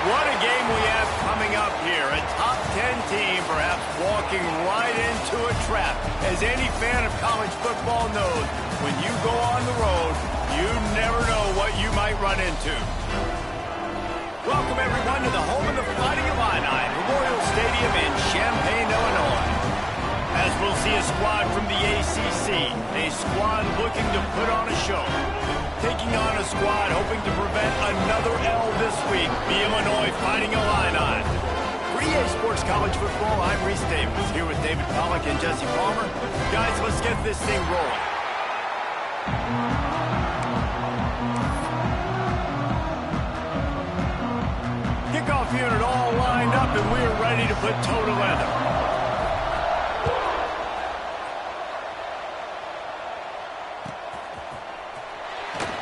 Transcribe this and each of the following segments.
What a game we have coming up here. A top 10 team perhaps walking right into a trap. As any fan of college football knows, when you go on the road, you never know what you might run into. Welcome, everyone, to the home of the Fighting Illini, Memorial Stadium in Champaign, Illinois. As we'll see a squad from the ACC, a squad looking to put on a show. Taking on a squad hoping to prevent another L this week, the Illinois Fighting Illini. For EA Sports College Football, I'm Reese Davis, here with David Pollack and Jesse Palmer. Guys, let's get this thing rolling. Kickoff unit all lined up, and we're ready to put toe to leather.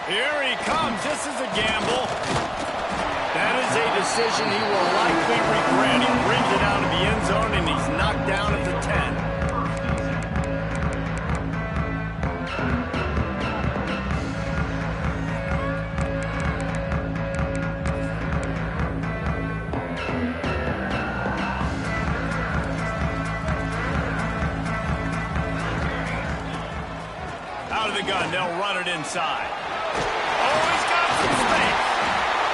Here he comes. This is a gamble. That is a decision he will likely regret. He brings it out of the end zone, and he's knocked down at the 10. Out of the gun, they'll run it inside. Oh, he's got some space.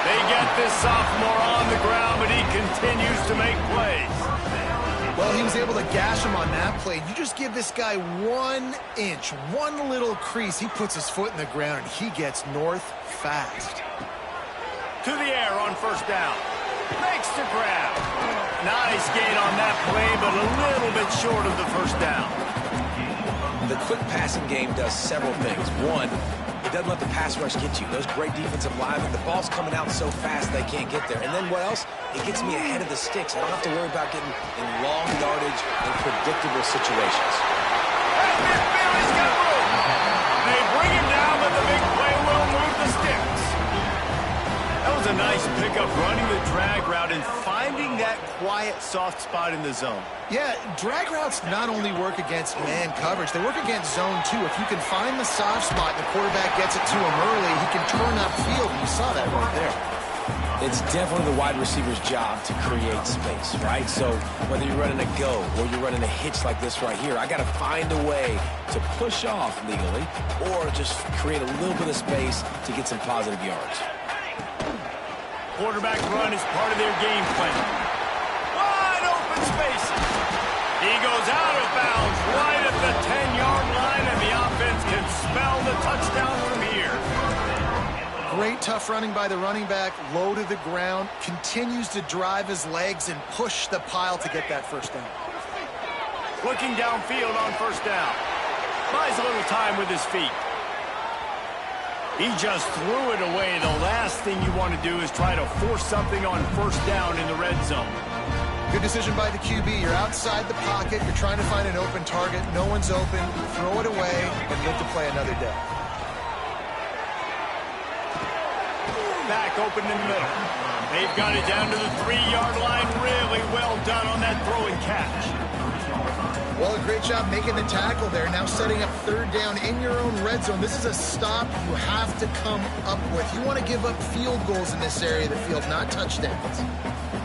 They get this sophomore on the ground, but he continues to make plays. Well, he was able to gash him on that play. You just give this guy 1 inch, one little crease. He puts his foot in the ground, and he gets north fast. To the air on first down. Makes the grab. Nice gain on that play, but a little bit short of the first down. The quick passing game does several things. One, it doesn't let the pass rush get you. Those great defensive linemen, the ball's coming out so fast they can't get there. And then what else? It gets me ahead of the sticks. I don't have to worry about getting in long yardage and predictable situations. He's got room. They bring him down, but the big play will move the sticks. That was a nice pickup, running the drag route and finding that quiet, soft spot in the zone. Yeah, drag routes not only work against man coverage, they work against zone too. If you can find the soft spot and the quarterback gets it to him early, he can turn upfield. You saw that right there. It's definitely the wide receiver's job to create space, right? So whether you're running a go or you're running a hitch like this right here, I got to find a way to push off legally or just create a little bit of space to get some positive yards. Quarterback run is part of their game plan. Wide open space. He goes out of bounds right at the 10-yard line, and the offense can spell the touchdown from here. Great tough running by the running back, low to the ground, continues to drive his legs and push the pile to get that first down. Looking downfield on first down. Buys a little time with his feet. He just threw it away. The last thing you want to do is try to force something on first down in the red zone. Good decision by the QB. You're outside the pocket. You're trying to find an open target. No one's open. Throw it away and look to play another day. Back open in the middle. They've got it down to the 3-yard line. Really well done on that throw and catch. Well, a great job making the tackle there. Now setting up third down in your own red zone. This is a stop you have to come up with. You want to give up field goals in this area of the field, not touchdowns.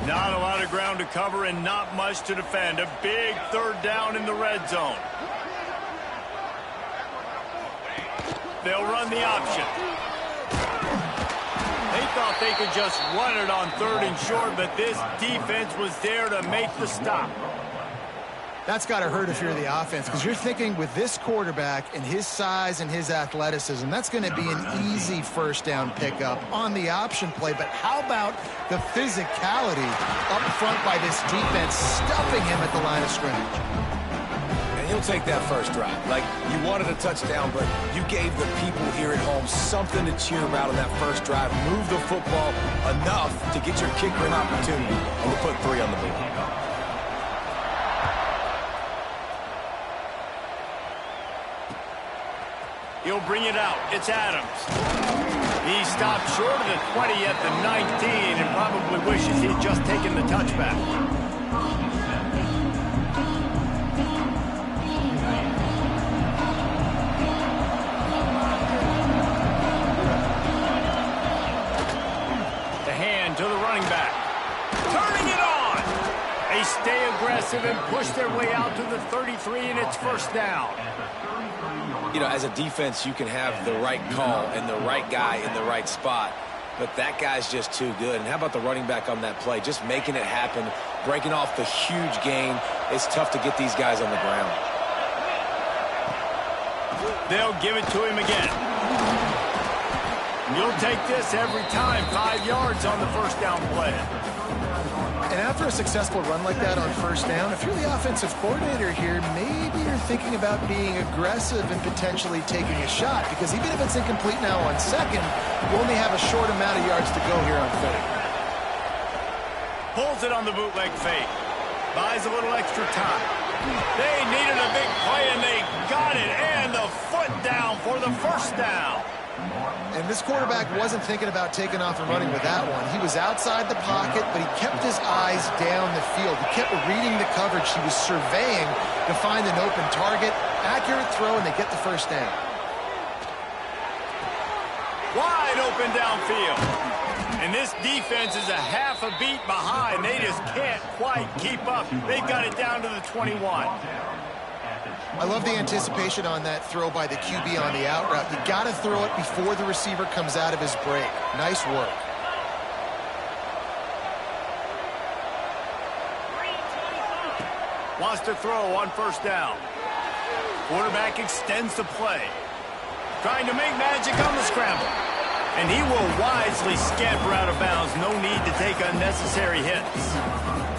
Not a lot of ground to cover and not much to defend. A big third down in the red zone. They'll run the option. They thought they could just run it on third and short, but this defense was there to make the stop. That's got to hurt if you're the offense, because you're thinking with this quarterback and his size and his athleticism, that's going to be an easy first down pickup on the option play. But how about the physicality up front by this defense, stuffing him at the line of scrimmage? And he'll take that first drive. Like, you wanted a touchdown, but you gave the people here at home something to cheer about on that first drive. Move the football enough to get your kicker an opportunity and to put 3 on the board. He'll bring it out. It's Adams. He stopped short of the 20 at the 19 and probably wishes he'd just taken the touchback. The hand to the running back. Turning it on. They stay aggressive and push their way out to the 33, and it's first down. You know, as a defense, you can have the right call and the right guy in the right spot, but that guy's just too good. And how about the running back on that play? Just making it happen, breaking off the huge gain. It's tough to get these guys on the ground. They'll give it to him again. You'll take this every time. 5 yards on the first down play. And And after a successful run like that on first down, if you're the offensive coordinator here, maybe you're thinking about being aggressive and potentially taking a shot, because even if it's incomplete now on second, you only have a short amount of yards to go here on third. Pulls it on the bootleg fake. Buys a little extra time. They needed a big play, and they got it. And the foot down for the first down. And this quarterback wasn't thinking about taking off and running with that one. He was outside the pocket, but he kept his eyes down the field. He kept reading the coverage. He was surveying to find an open target. Accurate throw, and they get the first down. Wide open downfield. And this defense is a half a beat behind. They just can't quite keep up. They've got it down to the 21. I love the anticipation on that throw by the QB on the out route. You got to throw it before the receiver comes out of his break. Nice work. Wants to throw on first down. Quarterback extends the play. Trying to make magic on the scramble. And he will wisely scamper out of bounds. No need to take unnecessary hits.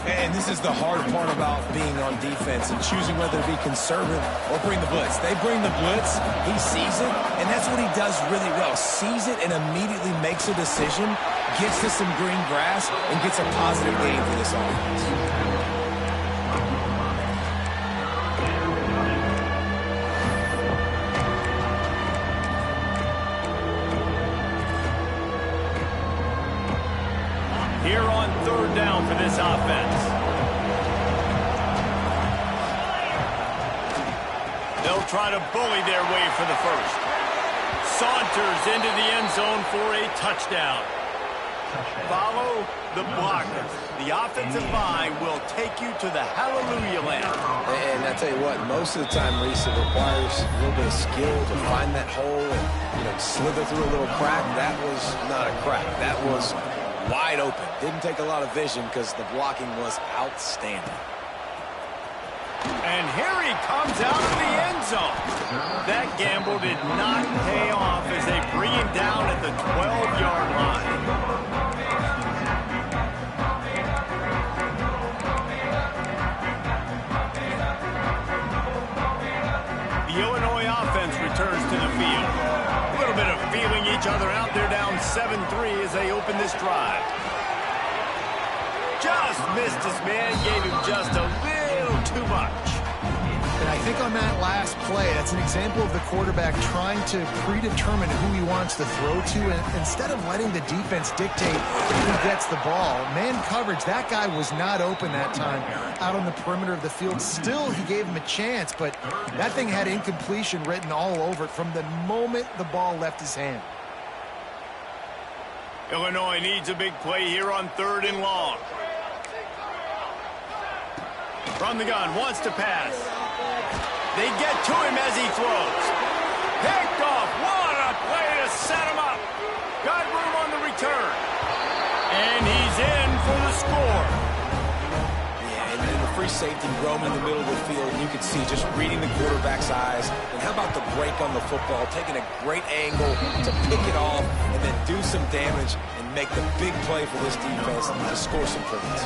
And this is the hard part about being on defense and choosing whether to be conservative or bring the blitz. They bring the blitz, he sees it, and that's what he does really well. Sees it and immediately makes a decision, gets to some green grass, and gets a positive gain for this offense. Here on third down for this offense. They'll try to bully their way for the first. Saunters into the end zone for a touchdown. Follow the blockers. The offensive line will take you to the hallelujah land. And I tell you what, most of the time, Reese, it requires a little bit of skill to find that hole and, slither through a little crack. That was not a crack. That was wide open. Didn't take a lot of vision because the blocking was outstanding. And here he comes out of the end zone. That gamble did not pay off as they bring him down at the 12-yard line. The Illinois offense returns to the field. A little bit of feeling each other out. They're down 7-3 as they open this drive. Just missed his man, gave him just a little too much. And I think on that last play, that's an example of the quarterback trying to predetermine who he wants to throw to, and instead of letting the defense dictate who gets the ball. Man coverage, that guy was not open that time out on the perimeter of the field. Still, he gave him a chance, but that thing had incompletion written all over it from the moment the ball left his hand. Illinois needs a big play here on third and long. From the gun, wants to pass. They get to him as he throws. Picked off. What a play to set him up. Got room on the return. And he's in for the score. Yeah, and then the free safety roaming the middle of the field. You can see just reading the quarterback's eyes. And how about the break on the football? Taking a great angle to pick it off and then do some damage and make the big play for this defense to score some points.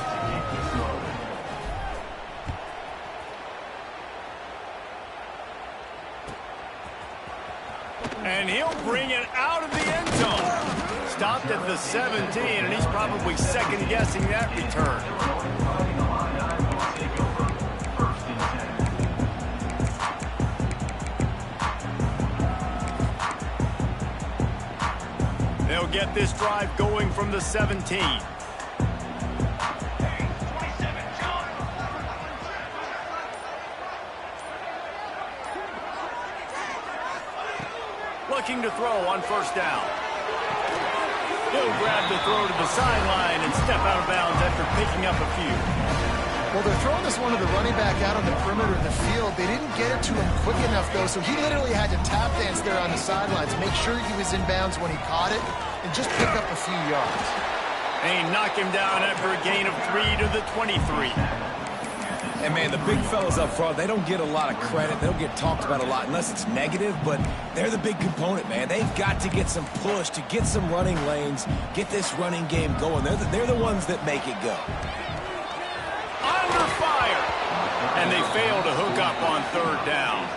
And he'll bring it out of the end zone. Stopped at the 17, and he's probably second-guessing that return. They'll get this drive going from the 17. Looking to throw on first down. He'll grab the throw to the sideline and step out of bounds after picking up a few. Well, they're throwing this one to the running back out on the perimeter of the field. They didn't get it to him quick enough, though, so he literally had to tap dance there on the sidelines, make sure he was in bounds when he caught it, and just pick up a few yards. They knock him down after a gain of 3 to the 23. And, man, the big fellas up front, they don't get a lot of credit. They don't get talked about a lot unless it's negative, but they're the big component, man. They've got to get some push, to get some running lanes, get this running game going. They're the ones that make it go. And they fail to hook up on third down.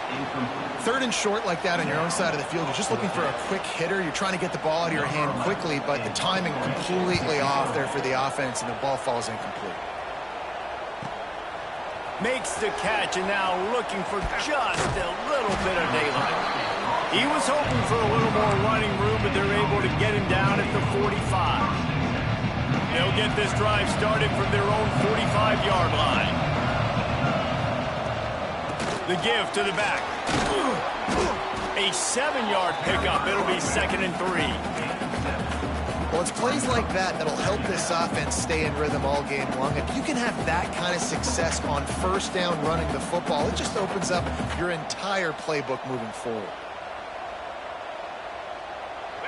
Third and short like that on your own side of the field, you're just looking for a quick hitter. You're trying to get the ball out of your hand quickly, but the timing completely off there for the offense, and the ball falls incomplete. Makes the catch, and now looking for just a little bit of daylight. He was hoping for a little more running room, but they're able to get him down at the 45. They'll get this drive started from their own 45-yard line. The give to the back. A 7-yard pickup. It'll be 2nd and 3. Well, it's plays like that that'll help this offense stay in rhythm all game long. If you can have that kind of success on first down running the football, it just opens up your entire playbook moving forward.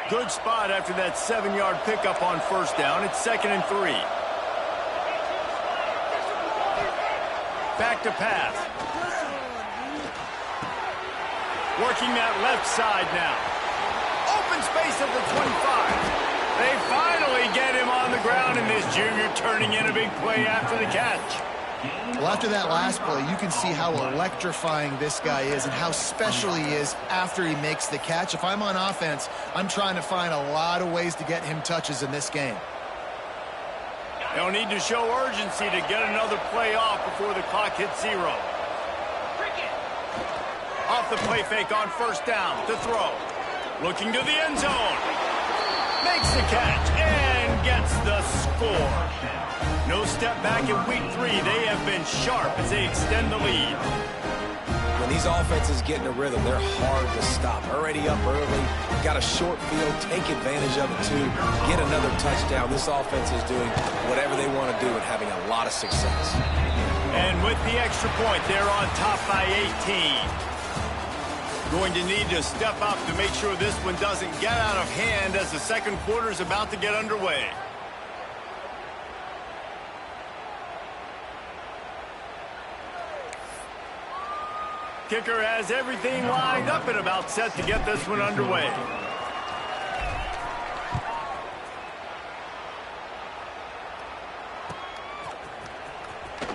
Good spot after that 7-yard pickup on first down. It's 2nd and 3. Back to pass. Working that left side now. Open space at the 25. They finally get him on the ground, and this junior turning in a big play after the catch. Well, after that last play, you can see how electrifying this guy is and how special he is after he makes the catch. If I'm on offense, I'm trying to find a lot of ways to get him touches in this game. They'll need to show urgency to get another play off before the clock hits 0. Off the play fake on first down to throw. Looking to the end zone. Makes the catch and gets the score. No step back in week 3. They have been sharp as they extend the lead. When these offenses get in a rhythm, they're hard to stop. Already up early, got a short field, take advantage of it too, get another touchdown. This offense is doing whatever they want to do and having a lot of success. And with the extra point, they're on top by 18. Going to need to step up to make sure this one doesn't get out of hand as the second quarter is about to get underway. Kicker has everything lined up and about set to get this one underway.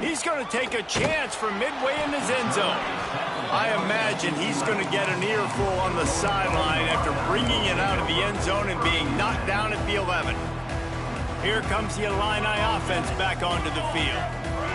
He's going to take a chance from midway in his end zone. I imagine he's going to get an earful on the sideline after bringing it out of the end zone and being knocked down at the 11. Here comes the Illini offense back onto the field.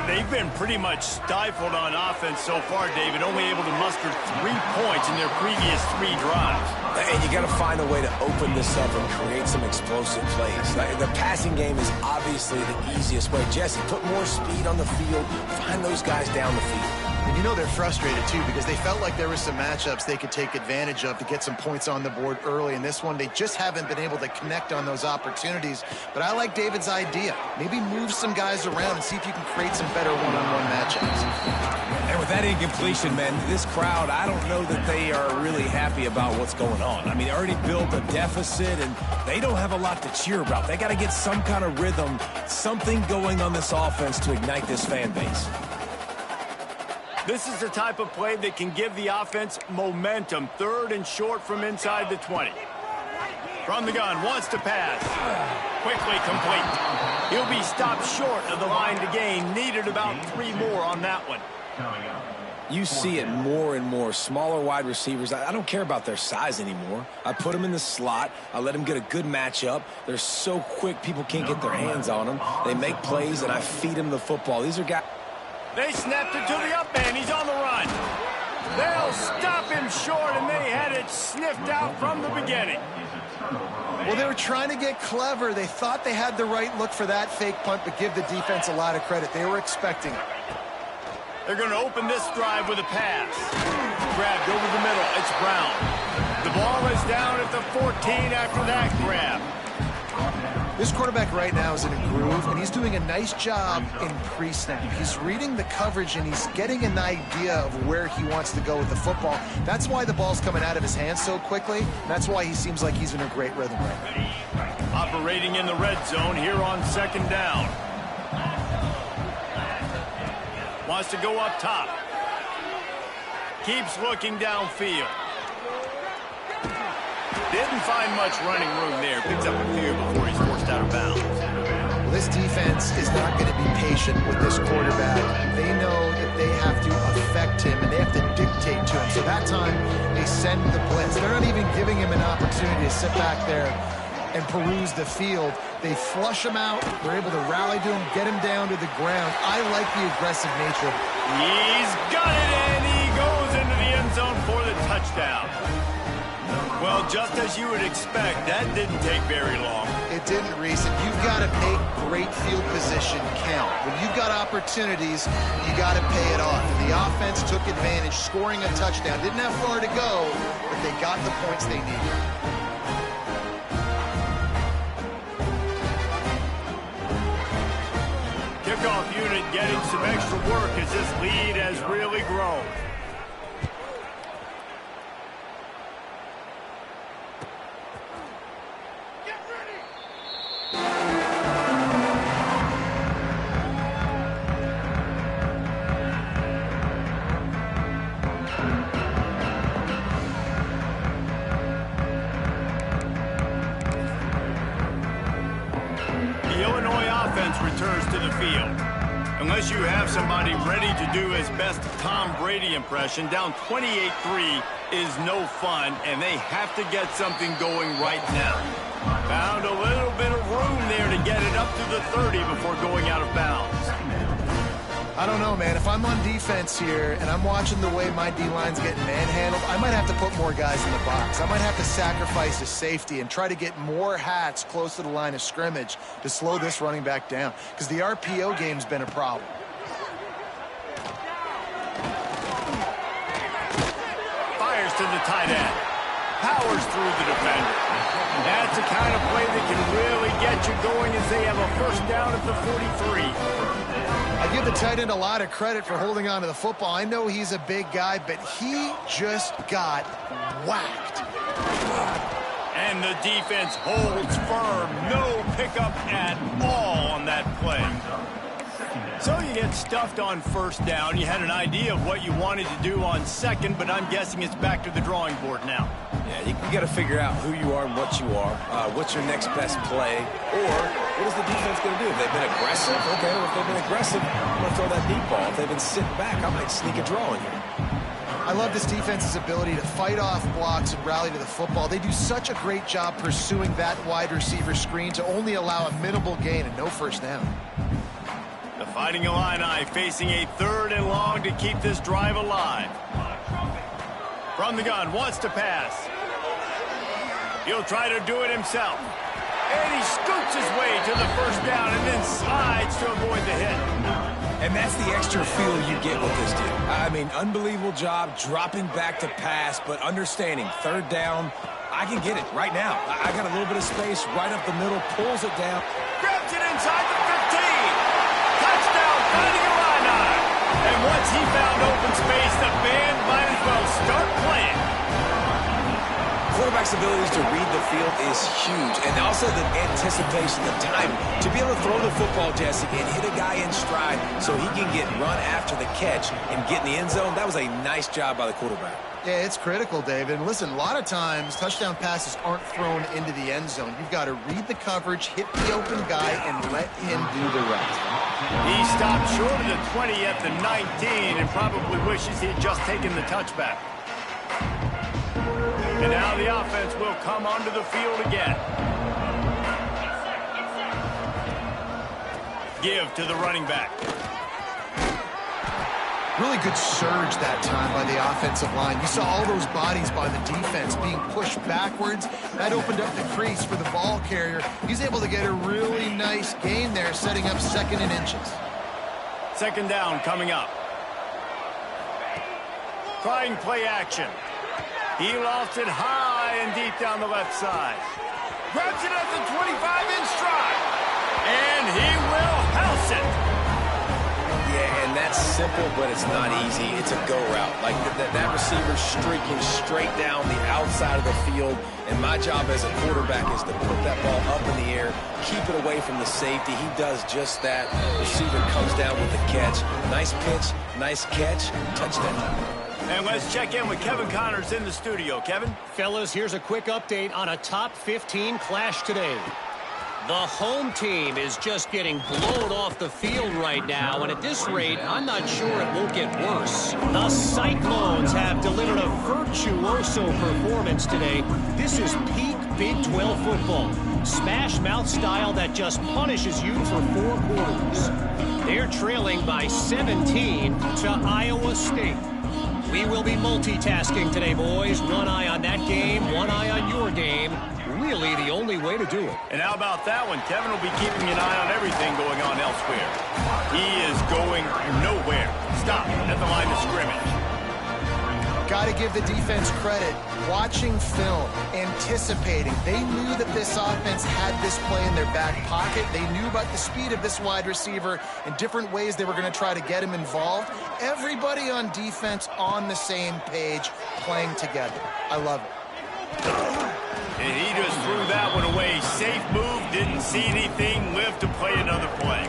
They've been pretty much stifled on offense so far, David, only able to muster 3 points in their previous 3 drives. And you got to find a way to open this up and create some explosive plays. The passing game is obviously the easiest way. Jesse, put more speed on the field, find those guys down the field. And you know they're frustrated, too, because they felt like there were some matchups they could take advantage of to get some points on the board early. In this one, they just haven't been able to connect on those opportunities. But I like David's idea. Maybe move some guys around and see if you can create some better one-on-one matchups. And with that incompletion, man, this crowd, I don't know that they are really happy about what's going on. I mean, they already built a deficit, and they don't have a lot to cheer about. They got to get some kind of rhythm, something going on this offense to ignite this fan base. This is the type of play that can give the offense momentum. 3rd and short from inside the 20. From the gun, wants to pass. Quickly complete. He'll be stopped short of the line to gain. Needed about 3 more on that one. You see it more and more. Smaller wide receivers, I don't care about their size anymore. I put them in the slot. I let them get a good matchup. They're so quick, people can't get their hands on them. They make plays, and I feed them the football. These are guys... They snapped it to the up man. He's on the run. They'll stop him short, and they had it sniffed out from the beginning. Well, they were trying to get clever. They thought they had the right look for that fake punt, but give the defense a lot of credit. They were expecting it. They're going to open this drive with a pass. Grabbed over the middle. It's Brown. The ball is down at the 14 after that grab. This quarterback right now is in a groove, and he's doing a nice job in pre-snap. He's reading the coverage, and he's getting an idea of where he wants to go with the football. That's why the ball's coming out of his hands so quickly. That's why he seems like he's in a great rhythm right now. Operating in the red zone here on 2nd down. Wants to go up top. Keeps looking downfield. Didn't find much running room there. Picks up a few before he's forced out of bounds. Well, this defense is not going to be patient with this quarterback. They know that they have to affect him, and they have to dictate to him. So that time, they send the blitz. They're not even giving him an opportunity to sit back there and peruse the field. They flush him out. They're able to rally to him, get him down to the ground. I like the aggressive nature. He's got it, and he goes into the end zone for the touchdown. Well, just as you would expect, that didn't take very long. It didn't, Reese, and you've got to make great field position count. When you've got opportunities, you got to pay it off. And the offense took advantage, scoring a touchdown. Didn't have far to go, but they got the points they needed. Kickoff unit getting some extra work as this lead has really grown. Returns to the field. Unless you have somebody ready to do his best Tom Brady impression, down 28-3 is no fun, and they have to get something going right now. Found a little bit of room there to get it up to the 30 before going out of bounds. I don't know, man. If I'm on defense here and I'm watching the way my D-line's getting manhandled, I might have to put more guys in the box. I might have to sacrifice a safety and try to get more hats close to the line of scrimmage to slow this running back down, because the RPO game's been a problem. Fires to the tight end. Powers through the defender. That's the kind of play that can really get you going as they have a first down at the 43. I give the tight end a lot of credit for holding on to the football. I know he's a big guy, but he just got whacked. And the defense holds firm. No pickup at all on that play. So you get stuffed on first down. You had an idea of what you wanted to do on second, but I'm guessing it's back to the drawing board now. Yeah, you got to figure out who you are and what you are. What's your next best play? Or what is the defense going to do? If they've been aggressive, okay. Well, if they've been aggressive, I'm going to throw that deep ball. If they've been sitting back, I might sneak a draw on you. I love this defense's ability to fight off blocks and rally to the football. They do such a great job pursuing that wide receiver screen to only allow a minimal gain and no first down. The Fighting Illini facing a 3rd and long to keep this drive alive. From the gun, wants to pass. He'll try to do it himself. And he scoots his way to the first down and then slides to avoid the hit. And that's the extra feel you get with this dude. I mean, unbelievable job dropping back to pass, but understanding 3rd down, I can get it right now. I got a little bit of space right up the middle, pulls it down. Grabs it inside the 15. Touchdown, Fighting Illini. And once he found open space, the band might as well start playing. Quarterback's abilities to read the field is huge, and also the anticipation, the time to be able to throw the football, Jesse, and hit a guy in stride so he can get run after the catch and get in the end zone. That was a nice job by the quarterback. Yeah, it's critical, David. And listen, a lot of times touchdown passes aren't thrown into the end zone. You've got to read the coverage, hit the open guy, and let him do the rest. He stopped short of the 20 at the 19 and probably wishes he had just taken the touchback. And now the offense will come onto the field again. Give to the running back. Really good surge that time by the offensive line. You saw all those bodies by the defense being pushed backwards. That opened up the crease for the ball carrier. He's able to get a really nice gain there, setting up 2nd and inches. 2nd down coming up. Trying play action. He lofts it high and deep down the left side. Grabs it at the 25 in stride. And he will house it. Yeah, and that's simple, but it's not easy. It's a go route. Like that receiver streaking straight down the outside of the field. And my job as a quarterback is to put that ball up in the air, keep it away from the safety. He does just that. Receiver comes down with the catch. Nice pitch, nice catch, touchdown. And let's check in with Kevin Connors in the studio. Kevin? Fellas, here's a quick update on a top 15 clash today. The home team is just getting blown off the field right now, and at this rate, I'm not sure it won't get worse. The Cyclones have delivered a virtuoso performance today. This is peak Big 12 football. Smash mouth style that just punishes you for 4 quarters. They're trailing by 17 to Iowa State. We will be multitasking today, boys. One eye on that game, one eye on your game. Really the only way to do it. And how about that one? Kevin will be keeping an eye on everything going on elsewhere. He is going nowhere. Stop at the line of scrimmage. Got to give the defense credit. Watching film, anticipating. They knew that this offense had this play in their back pocket. They knew about the speed of this wide receiver and different ways they were going to try to get him involved. Everybody on defense on the same page, playing together. I love it. And he just threw that one away. Safe move, didn't see anything, lived to play another play.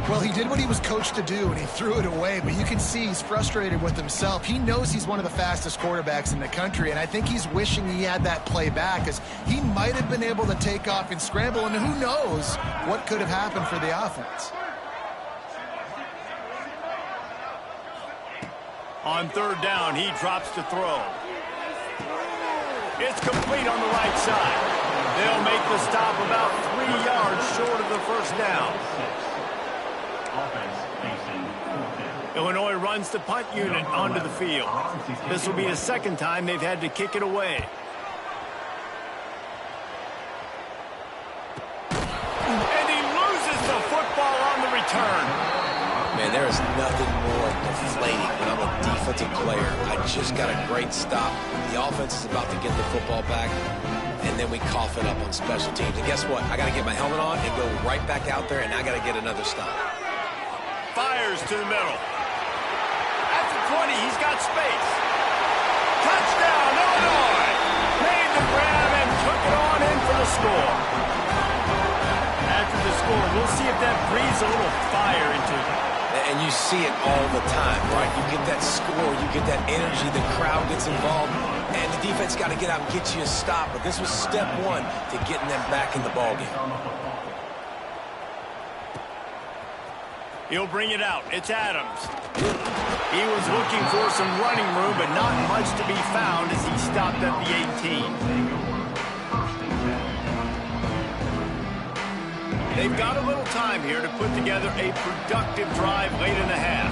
Well, he did what he was coached to do, and he threw it away, but you can see he's frustrated with himself. He knows he's one of the fastest quarterbacks in the country, and I think he's wishing he had that play back, because he might have been able to take off and scramble, and who knows what could have happened for the offense. On 3rd down, he drops to throw. It's complete on the right side. They'll make the stop about 3 yards short of the first down. Illinois runs the punt unit onto the field. This will be the 2nd time they've had to kick it away. And he loses the football on the return. Man, there is nothing more deflating when I'm a defensive player. I just got a great stop. The offense is about to get the football back, and then we cough it up on special teams. And guess what? I got to get my helmet on and go right back out there, and I got to get another stop. Fires to the middle. At the 20, he's got space. Touchdown, Illinois! Made the grab and took it on in for the score. After the score, we'll see if that breathes a little fire into it. And you see it all the time, right? You get that score, you get that energy, the crowd gets involved, and the defense got to get out and get you a stop. But this was step 1 to getting them back in the ballgame. He'll bring it out. It's Adams. He was looking for some running room, but not much to be found as he stopped at the 18. They've got a little time here to put together a productive drive late in the half.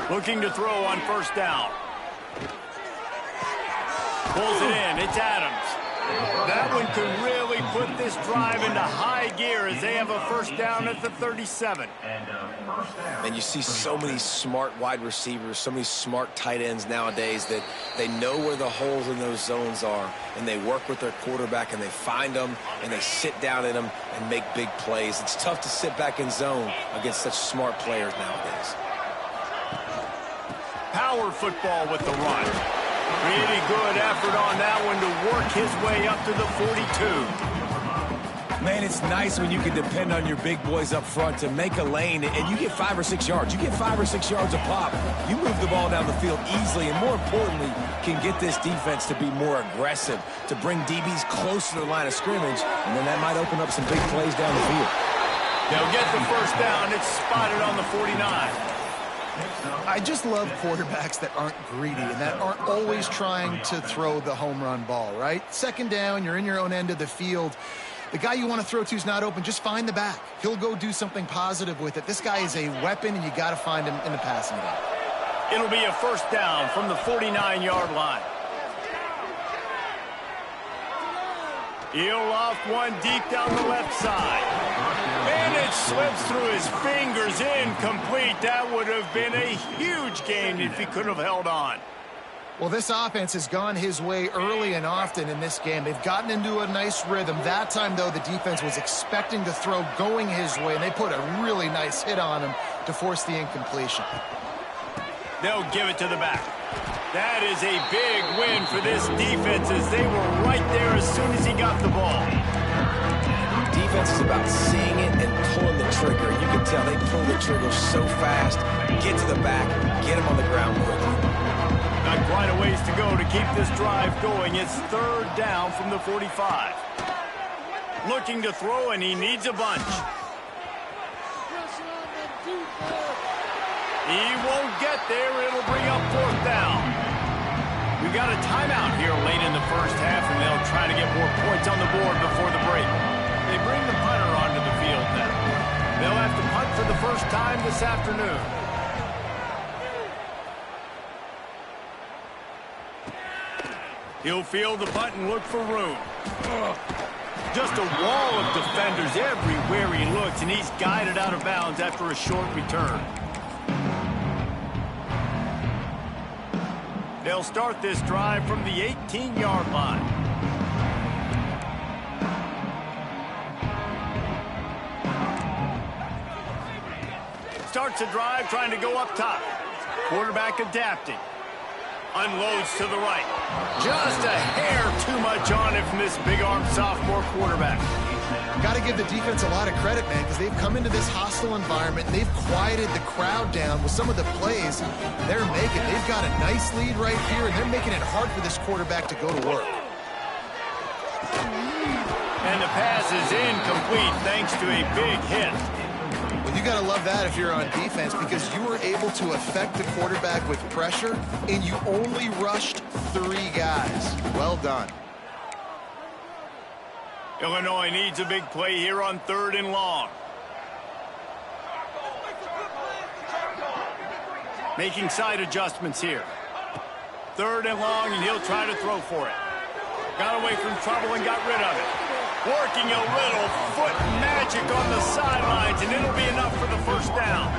Looking to throw on 1st down. Pulls it in. It's Adams. That one could really put this drive into high gear as they have a 1st down at the 37. And you see so many smart wide receivers, so many smart tight ends nowadays that they know where the holes in those zones are, and they work with their quarterback, and they find them, and they sit down in them and make big plays. It's tough to sit back in zone against such smart players nowadays. Power football with the run. Really good effort on that one to work his way up to the 42. Man, it's nice when you can depend on your big boys up front to make a lane, and you get 5 or 6 yards. You get 5 or 6 yards a pop. You move the ball down the field easily, and more importantly, can get this defense to be more aggressive, to bring DBs close to the line of scrimmage, and then that might open up some big plays down the field. They'll get the 1st down. It's spotted on the 49. I just love quarterbacks that aren't greedy and that aren't always trying to throw the home run ball, right? 2nd down, you're in your own end of the field. The guy you want to throw to is not open. Just find the back. He'll go do something positive with it. This guy is a weapon, and you got to find him in the passing game. It'll be a 1st down from the 49-yard line. He'll loft one deep down the left side. And it slips through his fingers, incomplete. That would have been a huge gain if he could have held on. Well, this offense has gone his way early and often in this game. They've gotten into a nice rhythm. That time, though, the defense was expecting the throw going his way, and they put a really nice hit on him to force the incompletion. They'll give it to the back. That is a big win for this defense as they were right there as soon as he got the ball. Defense is about seeing it and pulling the trigger. You can tell they pull the trigger so fast, get to the back, get him on the ground quickly. Got quite a ways to go to keep this drive going. It's 3rd down from the 45. Looking to throw, and he needs a bunch. He won't get there. It'll bring up 4th down. We got a timeout here late in the first half, and they'll try to get more points on the board before the break. They bring the punter onto the field now. They'll have to punt for the first time this afternoon. He'll field the punt and look for room. Just a wall of defenders everywhere he looks, and he's guided out of bounds after a short return. They'll start this drive from the 18-yard line. Starts a drive trying to go up top. Quarterback adapting. Unloads to the right. Just a hair too much on it from this big-armed sophomore quarterback. Got to give the defense a lot of credit, man, because they've come into this hostile environment. They've quieted the crowd down with some of the plays they're making. They've got a nice lead right here, and they're making it hard for this quarterback to go to work. And the pass is incomplete thanks to a big hit. Well, you got to love that if you're on defense, because you were able to affect the quarterback with pressure, and you only rushed 3 guys. Well done. Illinois needs a big play here on 3rd and long. Making side adjustments here. 3rd and long, and he'll try to throw for it. Got away from trouble and got rid of it. Working a little foot magic on the sidelines, and it'll be enough for the first down.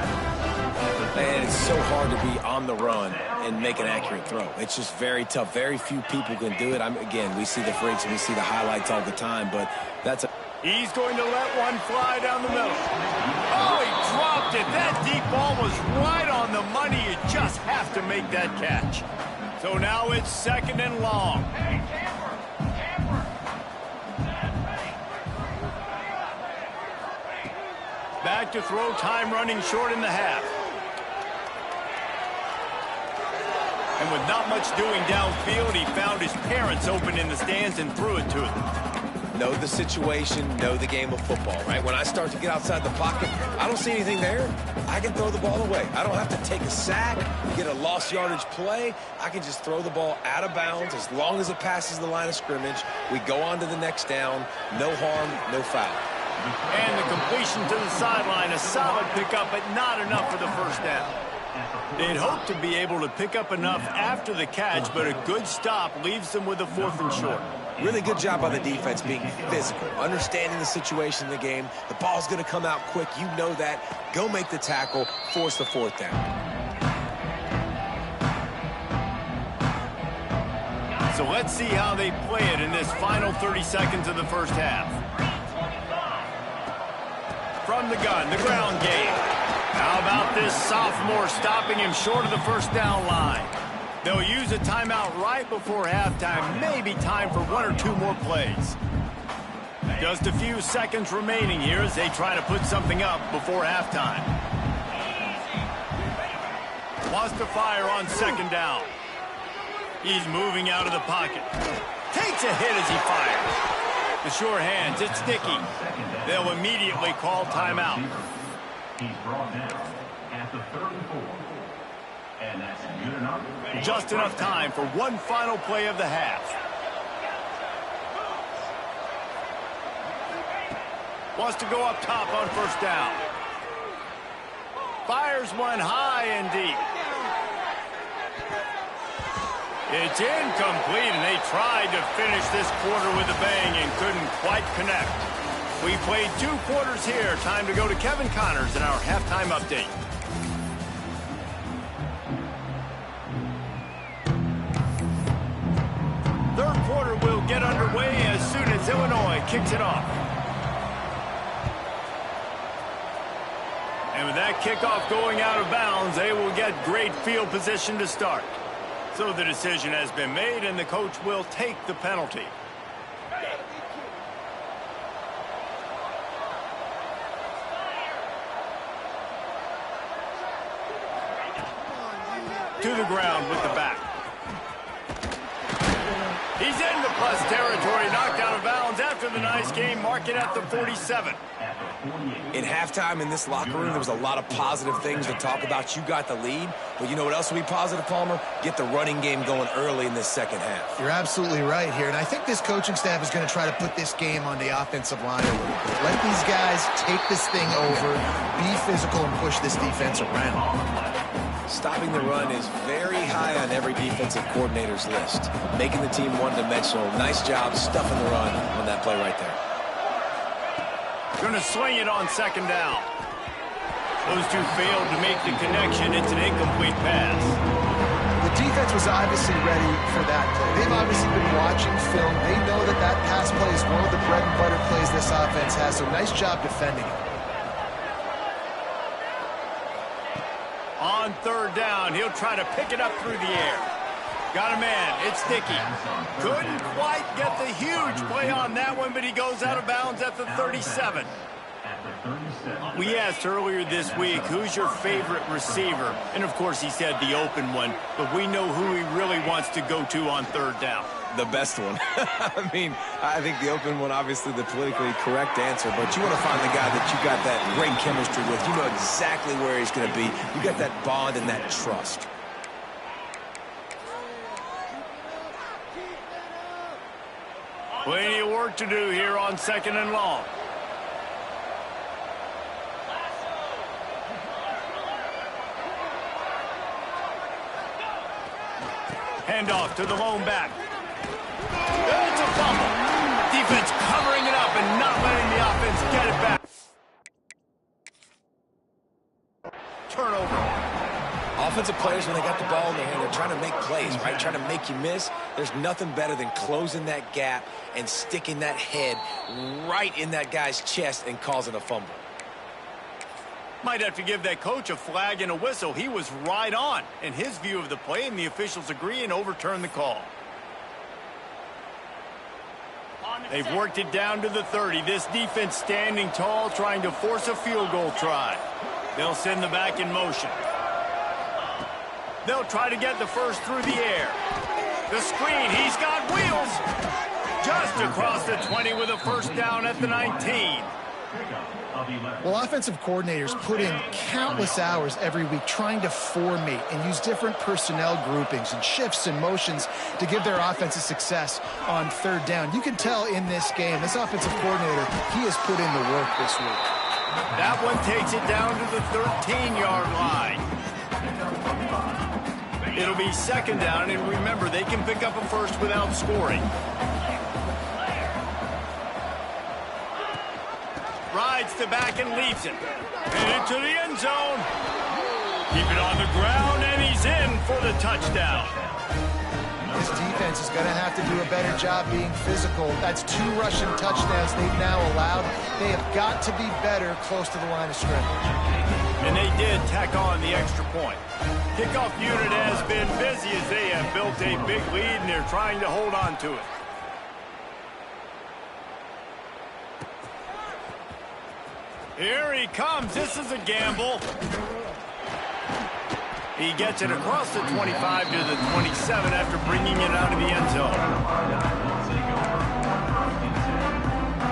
Man, it's so hard to be on the run and make an accurate throw. It's just very tough. Very few people can do it. Again, we see the freaks and we see the highlights all the time, but that's a... He's going to let one fly down the middle. Oh, he dropped it. That deep ball was right on the money. You just have to make that catch. So now it's 2nd and long. Back to throw, time running short in the half. And with not much doing downfield, he found his parents open in the stands and threw it to them. Know the situation, know the game of football, right? When I start to get outside the pocket, I don't see anything there. I can throw the ball away. I don't have to take a sack, get a lost yardage play. I can just throw the ball out of bounds as long as it passes the line of scrimmage. We go on to the next down. No harm, no foul. And the completion to the sideline, a solid pickup, but not enough for the first down. They'd hoped to be able to pick up enough after the catch, but a good stop leaves them with a 4th and short. Really good job by the defense being physical, understanding the situation in the game. The ball's going to come out quick. You know that. Go make the tackle, force the 4th down. So let's see how they play it in this final 30 seconds of the first half. From the gun, the ground game. How about this sophomore stopping him short of the first down line? They'll use a timeout right before halftime. Maybe time for 1 or 2 more plays. Just a few seconds remaining here as they try to put something up before halftime. Wants to fire on 2nd down. He's moving out of the pocket. Takes a hit as he fires. The sure hands, it's sticky. They'll immediately call timeout. He's brought down at the 34. And that's good enough. Just enough time for one final play of the half. Wants to go up top on 1st down. Fires one high and deep. It's incomplete, and they tried to finish this quarter with a bang and couldn't quite connect. We played 2 quarters here. Time to go to Kevin Connors in our halftime update. Third quarter will get underway as soon as Illinois kicks it off. And with that kickoff going out of bounds, they will get great field position to start. So the decision has been made, and the coach will take the penalty. To the ground with the back. He's into plus territory, knocked out of bounds after after the nice game, mark it at the 47. In halftime in this locker room, there was a lot of positive things to talk about. You got the lead, but you know what else will be positive, Palmer? Get the running game going early in this second half. You're absolutely right here, and I think this coaching staff is going to try to put this game on the offensive line a little bit. Let these guys take this thing over, be physical, and push this defense around. Stopping the run is very high on every defensive coordinator's list. Making the team one-dimensional. Nice job stuffing the run on that play right there. Going to swing it on second down. Those two failed to make the connection. It's an incomplete pass. The defense was obviously ready for that play. They've obviously been watching film. They know that that pass play is one of the bread and butter plays this offense has, so nice job defending it. On third down, he'll try to pick it up through the air. Got a man. It's Dickey. Couldn't quite get the huge play on that one, but he goes out of bounds at the 37. We asked earlier this week, who's your favorite receiver? And, of course, he said the open one, but we know who he really wants to go to on third down. The best one. I mean, I think the open one, obviously the politically correct answer, but you want to find the guy that you got that great chemistry with. You know exactly where he's going to be. You got that bond and that trust. Plenty of work to do here on second and long. Handoff to the lone back. It's a fumble. Defense covering it up and not letting the offense get it back. Turnover. Offensive players, when they got the ball in their hand, they're trying to make plays, right? Trying to make you miss. There's nothing better than closing that gap and sticking that head right in that guy's chest and causing a fumble. Might have to give that coach a flag and a whistle. He was right on in his view of the play, and the officials agree and overturn the call. They've worked it down to the 30. This defense standing tall, trying to force a field goal try. They'll send the back in motion. They'll try to get the first through the air. The screen, he's got wheels. Just across the 20 with a first down at the 19. Well, offensive coordinators put in countless hours every week trying to formate and use different personnel groupings and shifts and motions to give their offensive success on third down. You can tell in this game, this offensive coordinator, he has put in the work this week. That one takes it down to the 13-yard line. It'll be second down, and remember, they can pick up a first without scoring. Rides to back and leaves it. And into the end zone. Keep it on the ground, and he's in for the touchdown. This defense is going to have to do a better job being physical. That's 2 rushing touchdowns they've now allowed. They have got to be better close to the line of scrimmage. And they did tack on the extra point. Kickoff unit has been busy as they have built a big lead, and they're trying to hold on to it. Here he comes. This is a gamble. He gets it across the 25 to the 27 after bringing it out of the end zone.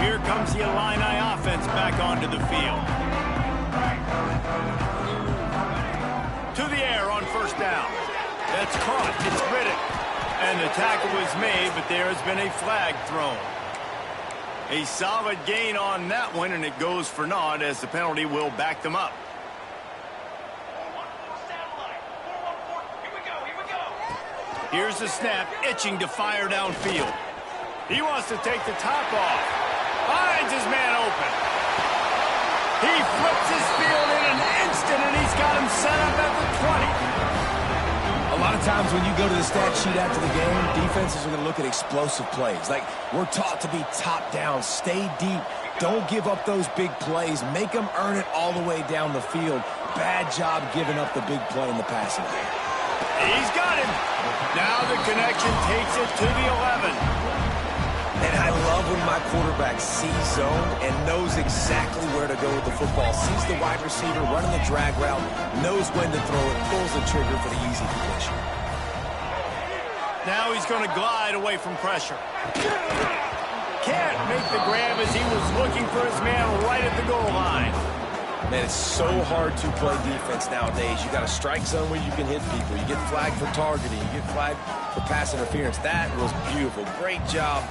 Here comes the Illini offense back onto the field. To the air on first down. That's caught. It's Riddick. And the tackle was made, but there has been a flag thrown. A solid gain on that one, and it goes for naught as the penalty will back them up. Here's the snap, itching to fire downfield. He wants to take the top off. Finds his man open. He flips his field in an instant, and he's got him set up at the 20. A lot of times when you go to the stat sheet after the game, defenses are going to look at explosive plays. Like, we're taught to be top down, stay deep, don't give up those big plays, make them earn it all the way down the field. Bad job giving up the big play in the passing game. He's got him. Now the connection takes it to the 11. And I love when my quarterback sees zone and knows exactly where to go with the football. Sees the wide receiver running the drag route, knows when to throw it, pulls the trigger for the easy completion. Now he's going to glide away from pressure. Can't make the grab as he was looking for his man right at the goal line. Man, it's so hard to play defense nowadays. You got a strike zone where you can hit people. You get flagged for targeting. You get flagged for pass interference. That was beautiful. Great job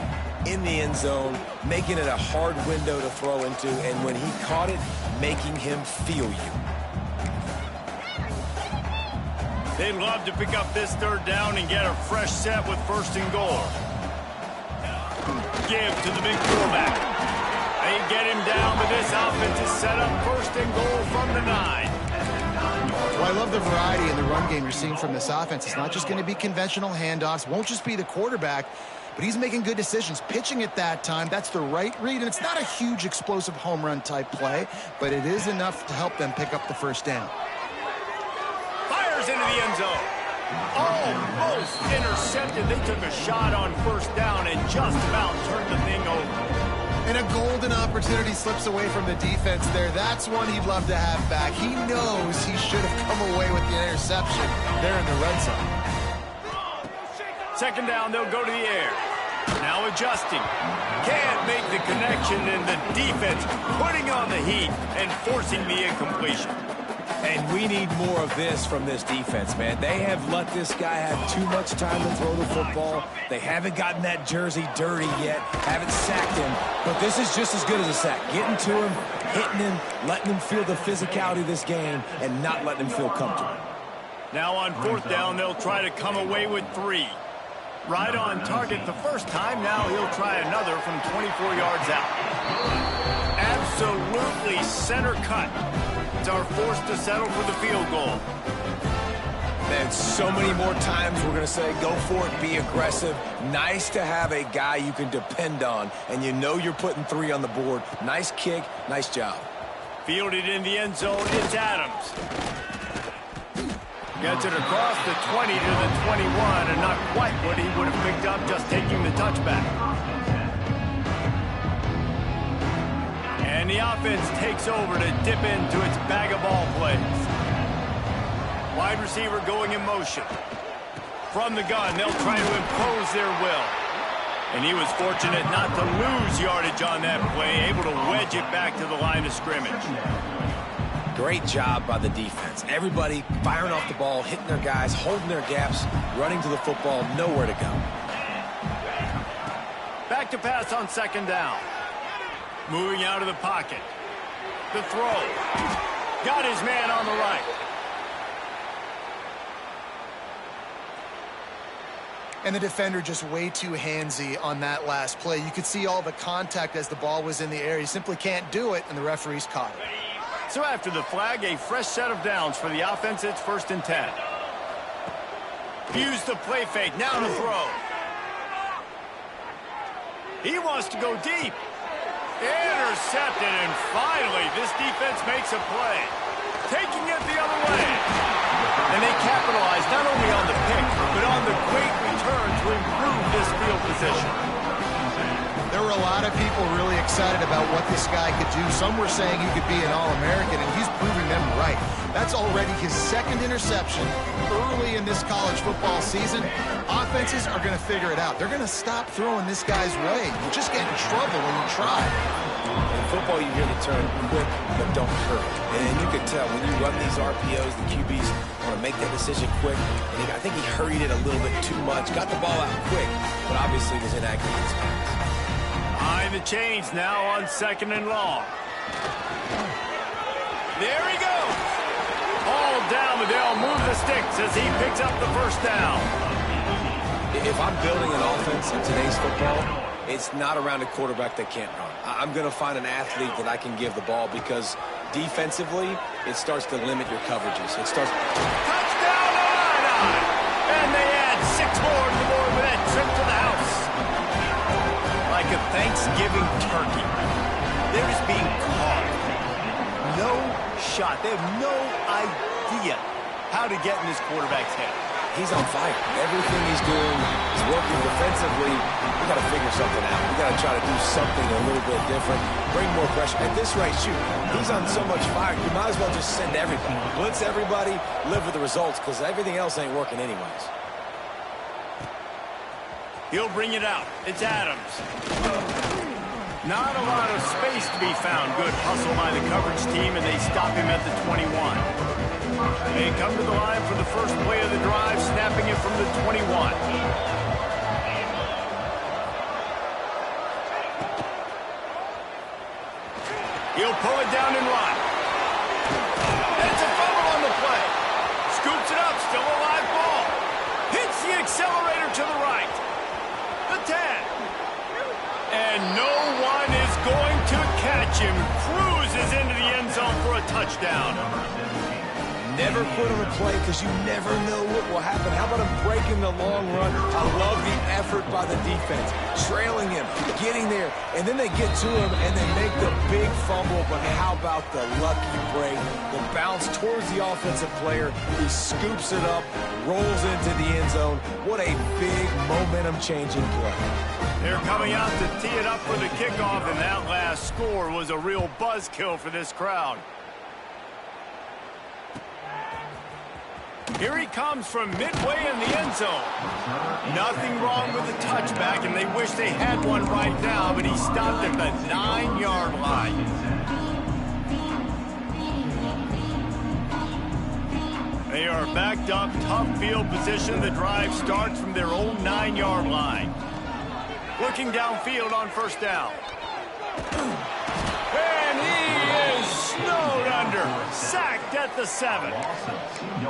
in the end zone, making it a hard window to throw into, and when he caught it, making him feel you. They'd love to pick up this third down and get a fresh set with 1st and goal. Give to the big fullback. They get him down, but this offense is set up 1st and goal from the 9. Well, I love the variety in the run game you're seeing from this offense. It's not just going to be conventional handoffs. Won't just be the quarterback, but he's making good decisions. Pitching at that time, that's the right read, and it's not a huge explosive home run type play, but it is enough to help them pick up the 1st down. Fires into the end zone. Almost intercepted. They took a shot on 1st down and just about turned the thing over. And a golden opportunity slips away from the defense there. That's one he'd love to have back. He knows he should have come away with the interception there in the red zone. 2nd down, they'll go to the air. Now adjusting. Can't make the connection, and the defense putting on the heat and forcing the incompletion. And we need more of this from this defense, man. They have let this guy have too much time to throw the football. They haven't gotten that jersey dirty yet, haven't sacked him, but this is just as good as a sack. Getting to him, hitting him, letting him feel the physicality of this game, and not letting him feel comfortable. Now on 4th down, they'll try to come away with 3. Right on target the first time. Now he'll try another from 24 yards out. Absolutely center cut. It's our forced to settle for the field goal. Man, so many more times we're going to say, go for it, be aggressive. Nice to have a guy you can depend on, and you know you're putting 3 on the board. Nice kick, nice job. Fielded in the end zone, it's Adams. Gets it across the 20 to the 21, and not quite what he would have picked up just taking the touchback. And the offense takes over to dip into its bag of ball plays. Wide receiver going in motion. From the gun, they'll try to impose their will. And he was fortunate not to lose yardage on that play, able to wedge it back to the line of scrimmage. Great job by the defense. Everybody firing off the ball, hitting their guys, holding their gaps, running to the football, nowhere to go. Back to pass on 2nd down. Moving out of the pocket. The throw. Got his man on the right. And the defender just way too handsy on that last play. You could see all the contact as the ball was in the air. He simply can't do it, and the referees caught it. So after the flag, a fresh set of downs for the offense. It's 1st and 10. Use the play fake. Now to throw. He wants to go deep. Intercepted, and finally this defense makes a play. Taking it the other way. And they capitalize not only on the pick, but on the great return to improve this field position. There were a lot of people really excited about what this guy could do. Some were saying he could be an All-American, and he's proving them right. That's already his 2nd interception early in this college football season. Offenses are going to figure it out. They're going to stop throwing this guy's way. You just get in trouble when you try. In football, you hear the term quick, but don't hurry. And you can tell when you run these RPOs, the QBs want to make that decision quick. And I think he hurried it a little bit too much. Got the ball out quick, but obviously was inaccurate in his hands. Behind the chains now on 2nd and long. There he goes. All down, but they'll move the sticks as he picks up the 1st down. If I'm building an offense in today's football, it's not around a quarterback that can't run. I'm going to find an athlete that I can give the ball because defensively, it starts to limit your coverages. It starts... Touchdown, Illini! And they add 6 more to the board with that trip to the house. Like a Thanksgiving turkey. They're just being caught. No shot. They have no idea how to get in this quarterback's head. He's on fire. Everything he's doing is working defensively. We got to figure something out. We got to try to do something a little bit different. Bring more pressure. At this rate, shoot, he's on so much fire. You might as well just send everybody. Blitz everybody, live with the results, because everything else ain't working anyways. He'll bring it out. It's Adams. Not a lot of space to be found. Good hustle by the coverage team, and they stop him at the 21. They come to the line for the first play of the drive, snapping it from the 21. He'll pull it down and run. That's a fumble on the play. Scoops it up, still a live ball. Hits the accelerator to the right. The 10. And no one is going to catch him. Cruises into the end zone for a touchdown. Never quit on a play because you never know what will happen. How about him breaking the long run? I love the effort by the defense. Trailing him, getting there, and then they get to him and they make the big fumble. But how about the lucky break? The bounce towards the offensive player. He scoops it up, rolls into the end zone. What a big momentum-changing play. They're coming out to tee it up for the kickoff, and that last score was a real buzzkill for this crowd. Here he comes from midway in the end zone. Nothing wrong with the touchback, and they wish they had one right now, but he stopped at the 9-yard line. They are backed up, tough field position. The drive starts from their own 9-yard line. Looking downfield on first down. And he is snowed under. Sacked at the 7.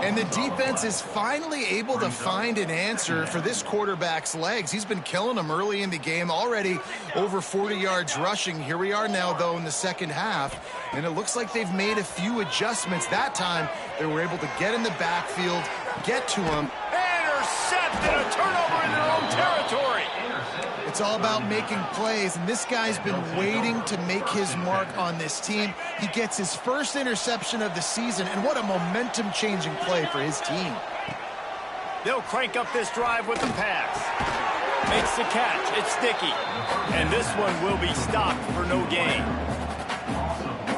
And the defense is finally able to find an answer for this quarterback's legs. He's been killing them early in the game, already over 40 yards rushing. Here we are now, though, in the second half, and it looks like they've made a few adjustments. That time, they were able to get in the backfield, get to him. Intercepted, a turnover in their own territory. It's all about making plays, and this guy's been waiting to make his mark on this team. He gets his first interception of the season, and what a momentum-changing play for his team. They'll crank up this drive with the pass. Makes the catch. It's sticky. And this one will be stopped for no gain.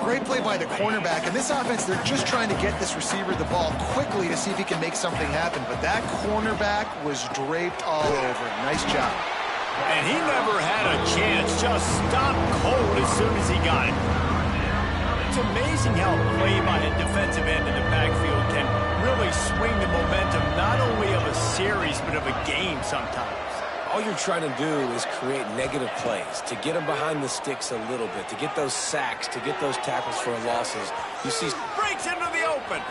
Great play by the cornerback. In this offense, they're just trying to get this receiver the ball quickly to see if he can make something happen. But that cornerback was draped all over. Nice job. And he never had a chance. Just stopped cold as soon as he got it. It's amazing how a play by a defensive end in the backfield can really swing the momentum not only of a series but of a game sometimes. All you're trying to do is create negative plays, to get them behind the sticks a little bit, to get those sacks, to get those tackles for losses. You see, breaks into the open.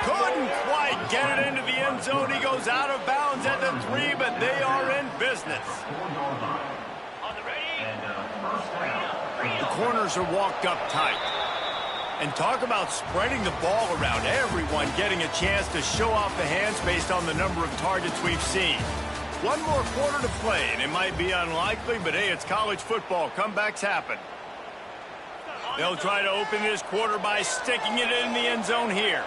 Couldn't quite get it into the end zone. He goes out of bounds at the 3, but they are in business. The corners are walked up tight. And talk about spreading the ball around. Everyone getting a chance to show off the hands based on the number of targets we've seen. One more quarter to play, and it might be unlikely, but hey, it's college football. Comebacks happen. They'll try to open this quarter by sticking it in the end zone here.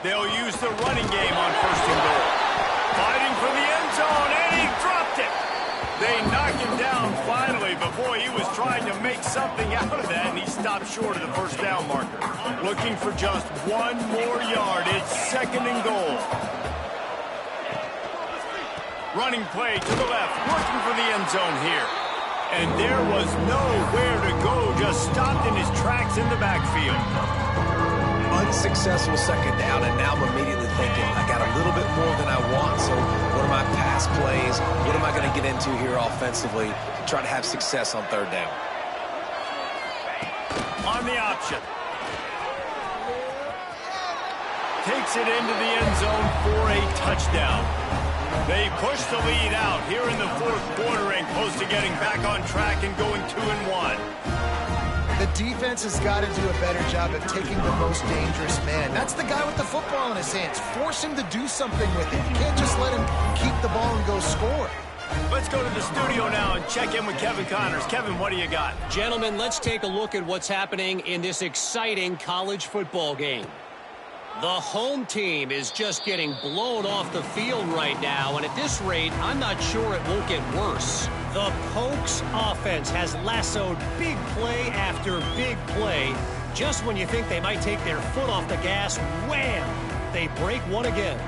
They'll use the running game on first and goal. Fighting for the end zone, and he dropped it. They knock him down finally, but boy, he was trying to make something out of that, and he stopped short of the first down marker. Looking for just one more yard. It's second and goal. Running play to the left, looking for the end zone here. And there was nowhere to go, just stopped in his tracks in the backfield. Unsuccessful second down, and now I'm immediately thinking, I got a little bit more than I want, so what are my pass plays? What am I going to get into here offensively to try to have success on third down? On the option. Takes it into the end zone for a touchdown. They push the lead out here in the fourth quarter and close to getting back on track and going 2-1. The defense has got to do a better job of taking the most dangerous man. That's the guy with the football in his hands. Force him to do something with it. You can't just let him keep the ball and go score. Let's go to the studio now and check in with Kevin Connors. Kevin, what do you got? Gentlemen, let's take a look at what's happening in this exciting college football game. The home team is just getting blown off the field right now, and at this rate, I'm not sure it won't get worse. The Pokes offense has lassoed big play after big play. Just when you think they might take their foot off the gas, wham! They break one again.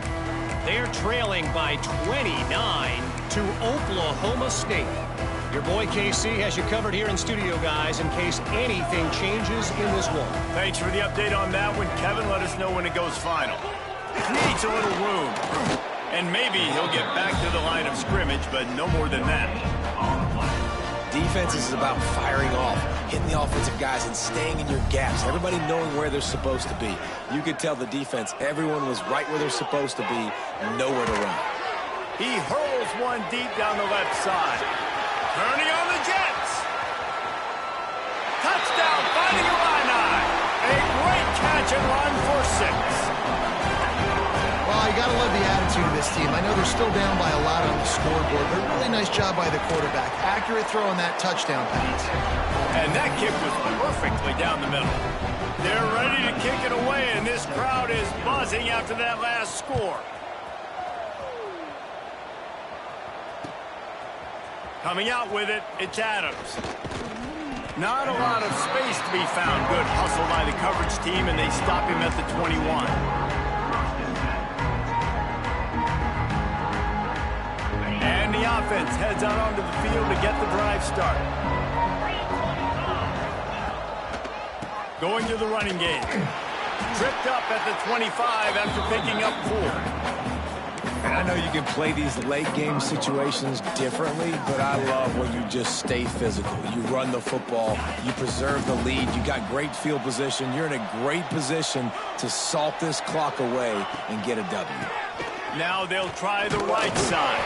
They're trailing by 29 to Oklahoma State. Your boy KC has you covered here in studio, guys, in case anything changes in this one. Thanks for the update on that one, Kevin. Let us know when it goes final. Creates a little room. And maybe he'll get back to the line of scrimmage, but no more than that. Defense is about firing off, hitting the offensive guys and staying in your gaps. Everybody knowing where they're supposed to be. You could tell the defense, everyone was right where they're supposed to be, nowhere to run. He hurls one deep down the left side. Turning on the Jets. Touchdown, Fighting Illini. A great catch and run for 6. Well, you got to love the attitude of this team. I know they're still down by a lot on the scoreboard, but really nice job by the quarterback. Accurate throw on that touchdown pass. And that kick was perfectly down the middle. They're ready to kick it away, and this crowd is buzzing after that last score. Coming out with it, it's Adams. Not a lot of space to be found. Good hustle by the coverage team, and they stop him at the 21. And the offense heads out onto the field to get the drive started. Going to the running game. Tripped up at the 25 after picking up 4. And I know you can play these late game situations differently, but I love when you just stay physical. You run the football, you preserve the lead, you got great field position, you're in a great position to salt this clock away and get a W. Now they'll try the right side.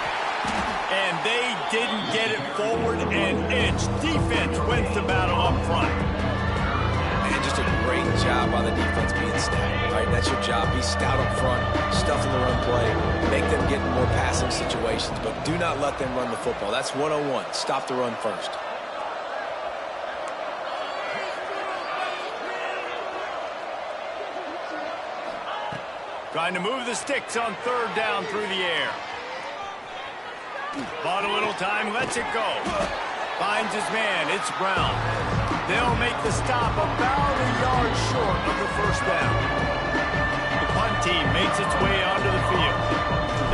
And they didn't get it forward an inch. Defense wins the battle up front. And just a great job by the defense being stout, right? That's your job. Be stout up front, stuff in the run play, make them get in more passing situations, but do not let them run the football. That's 101. Stop the run first. Trying to move the sticks on 3rd down through the air. Bought a little time, lets it go. Finds his man, it's Brown. They'll make the stop about a yard short of the 1st down. The punt team makes its way onto the field.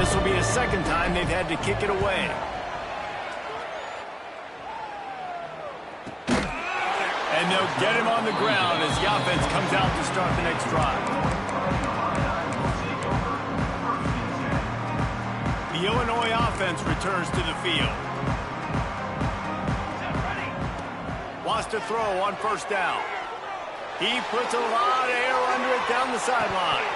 This will be the 2nd time they've had to kick it away. And they'll get him on the ground as the offense comes out to start the next drive. The Illinois offense returns to the field. Wants to throw on 1st down. He puts a lot of air under it down the sideline.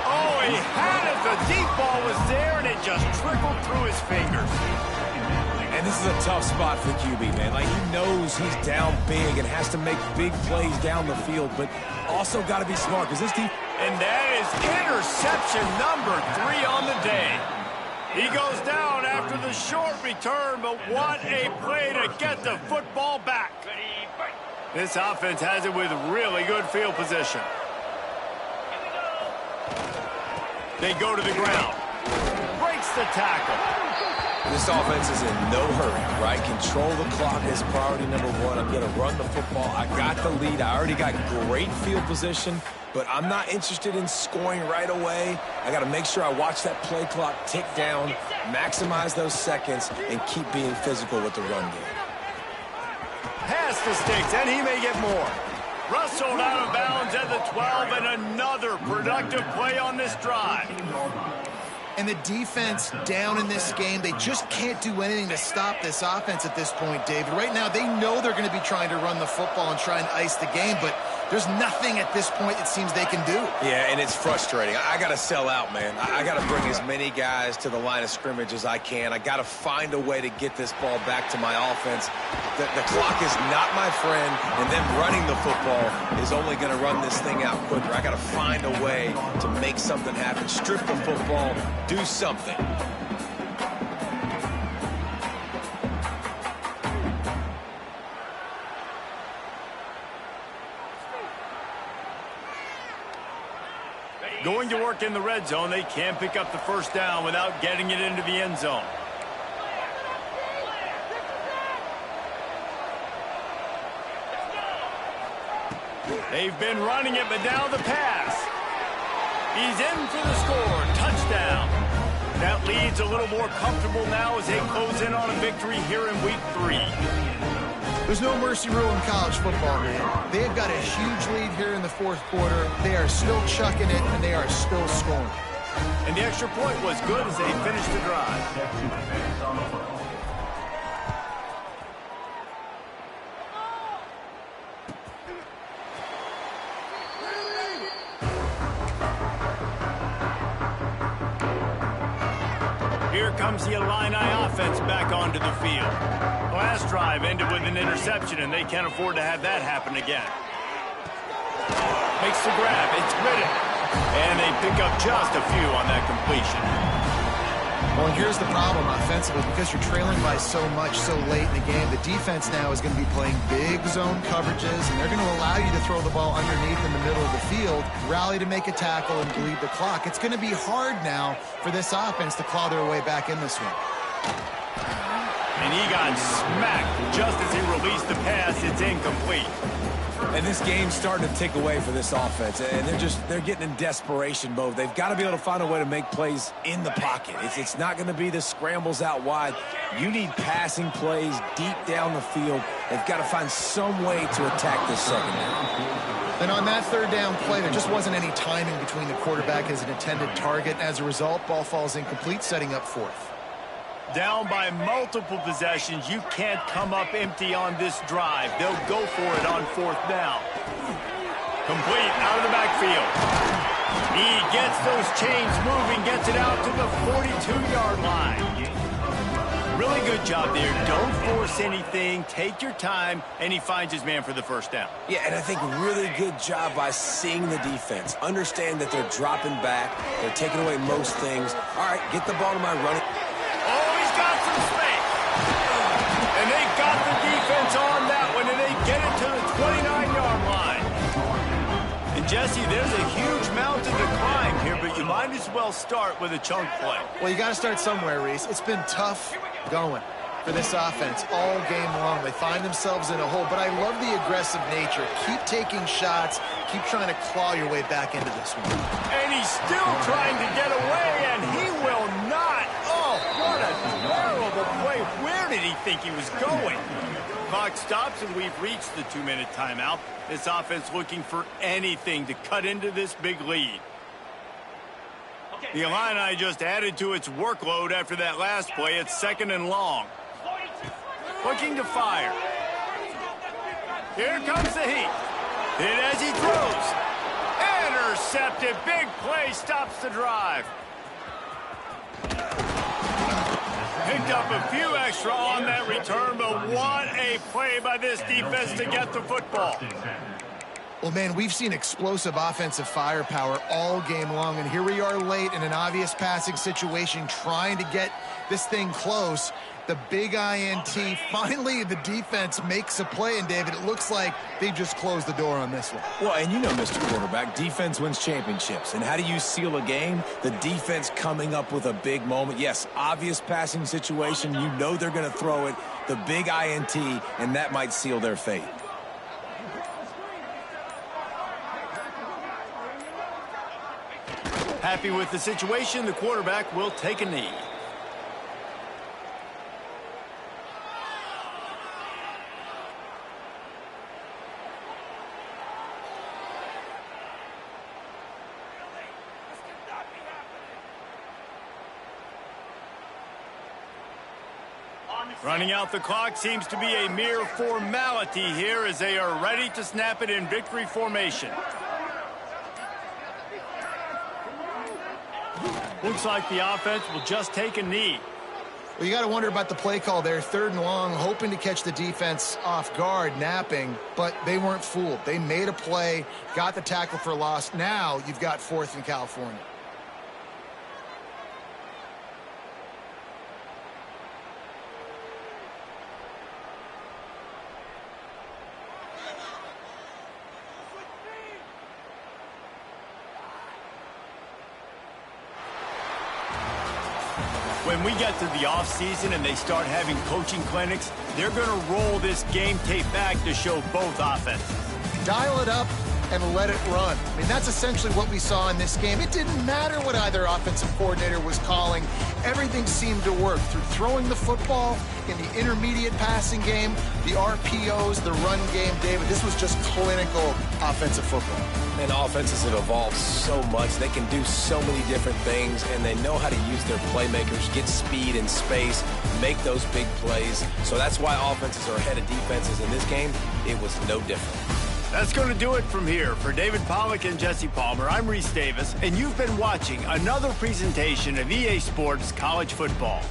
Oh, he had it. The deep ball was there, and it just trickled through his fingers. And this is a tough spot for QB, man. Like, he knows he's down big and has to make big plays down the field, but also got to be smart because this team... And that is interception number 3 on the day. He goes down after the short return, but what a play to get the football back. This offense has it with really good field position. They go to the ground. Breaks the tackle. This offense is in no hurry, right? Control the clock is priority number 1. I'm going to run the football. I got the lead. I already got great field position, but I'm not interested in scoring right away. I got to make sure I watch that play clock tick down, maximize those seconds, and keep being physical with the run game. Pass the sticks, and he may get more. Rustled out of bounds at the 12, and another productive play on this drive. And the defense down in this game, they just can't do anything to stop this offense at this point, David. Right now, they know they're going to be trying to run the football and try and ice the game, but there's nothing at this point it seems they can do. Yeah, and it's frustrating. I got to sell out, man. I got to bring as many guys to the line of scrimmage as I can. I got to find a way to get this ball back to my offense. The clock is not my friend, and them running the football is only going to run this thing out quicker. I got to find a way to make something happen. Strip the football, do something. Going to work in the red zone, they can't pick up the 1st down without getting it into the end zone. They've been running it, but now the pass. He's in for the score. Touchdown. That lead's a little more comfortable now as they close in on a victory here in week 3. There's no mercy rule in college football, man. They've got a huge lead here in the fourth quarter. They are still chucking it, and they are still scoring. And the extra point was good as they finished the drive. Here comes the Illini offense back onto the field. Last drive ended with an interception, and they can't afford to have that happen again. Makes the grab. It's Riddick. And they pick up just a few on that completion. Well, and here's the problem offensively. Because you're trailing by so much so late in the game, the defense now is going to be playing big zone coverages, and they're going to allow you to throw the ball underneath in the middle of the field, rally to make a tackle, and bleed the clock. It's going to be hard now for this offense to claw their way back in this one. And he got smacked just as he released the pass. It's incomplete. And this game's starting to tick away for this offense, and they're getting in desperation mode. They've got to be able to find a way to make plays in the pocket. It's not going to be the scrambles out wide. You need passing plays deep down the field. They've got to find some way to attack this secondary. And on that third down play, there just wasn't any timing between the quarterback as an intended target. As a result, ball falls incomplete, setting up fourth. Down by multiple possessions, you can't come up empty on this drive. They'll go for it on fourth down. Complete out of the backfield. He gets those chains moving, gets it out to the 42-yard line. Really good job there. Don't force anything. Take your time, and he finds his man for the first down. Yeah, and I think really good job by seeing the defense. Understand that they're dropping back. They're taking away most things. All right, get the ball to my running. Oh, he's got some space. And they got the defense on that one, and they get it to the 29-yard line. And, Jesse, there's a huge mountain to climb here, but you might as well start with a chunk play. Well, you got to start somewhere, Reese. It's been tough going for this offense all game long. They find themselves in a hole, but I love the aggressive nature. Keep taking shots. Keep trying to claw your way back into this one. And he's still trying to get away, and he will not. Oh, what a terrible play. Where did he think he was going? Clock stops, and we've reached the 2-minute timeout. This offense looking for anything to cut into this big lead. The Illini just added to its workload after that last play. It's 2nd and long. Looking to fire. Here comes the heat. Hit as he throws. Intercepted. Big play stops the drive. Picked up a few extra on that return, but what a play by this defense to get the football. Well, man, we've seen explosive offensive firepower all game long, and here we are late in an obvious passing situation trying to get this thing close. The big INT. Finally, the defense makes a play, and, David, it looks like they just closed the door on this one. Well, and you know, Mr. Quarterback, defense wins championships. And how do you seal a game? The defense coming up with a big moment. Yes, obvious passing situation. You know they're going to throw it. The big INT, and that might seal their fate. Happy with the situation, the quarterback will take a knee. Running out the clock seems to be a mere formality here as they are ready to snap it in victory formation. Looks like the offense will just take a knee. Well, you got to wonder about the play call there. 3rd and long, hoping to catch the defense off guard, napping, but they weren't fooled. They made a play, got the tackle for a loss. Now you've got 4th in California. When we get to the offseason and they start having coaching clinics, they're going to roll this game tape back to show both offenses. Dial it up, and let it run. I mean, that's essentially what we saw in this game. It didn't matter what either offensive coordinator was calling. Everything seemed to work through throwing the football in the intermediate passing game, the RPOs, the run game. David, this was just clinical offensive football. And offenses have evolved so much. They can do so many different things, and they know how to use their playmakers, get speed and space, make those big plays. So that's why offenses are ahead of defenses in this game. It was no different. That's going to do it from here. For David Pollack and Jesse Palmer, I'm Reese Davis, and you've been watching another presentation of EA Sports College Football.